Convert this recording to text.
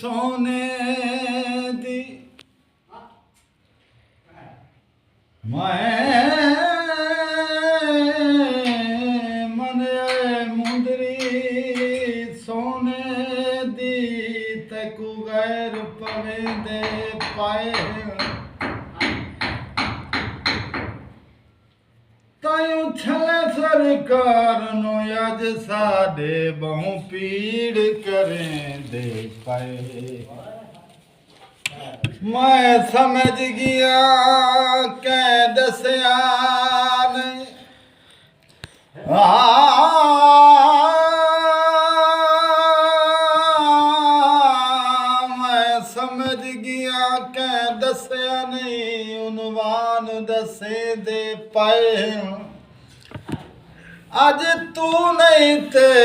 سونے دی میں منییاں مندری سونے دی تکو غیر پویندے پائے تائیوں چھلے سرکار نو اج ساڈے بہوں پیڑ کریں دے پائے میں سمجھ گیا کہ دسیا نہیں میں سمجھ گیا کہ دسیا نہیں عنوان دسے دے پائے اج تو نہیں تے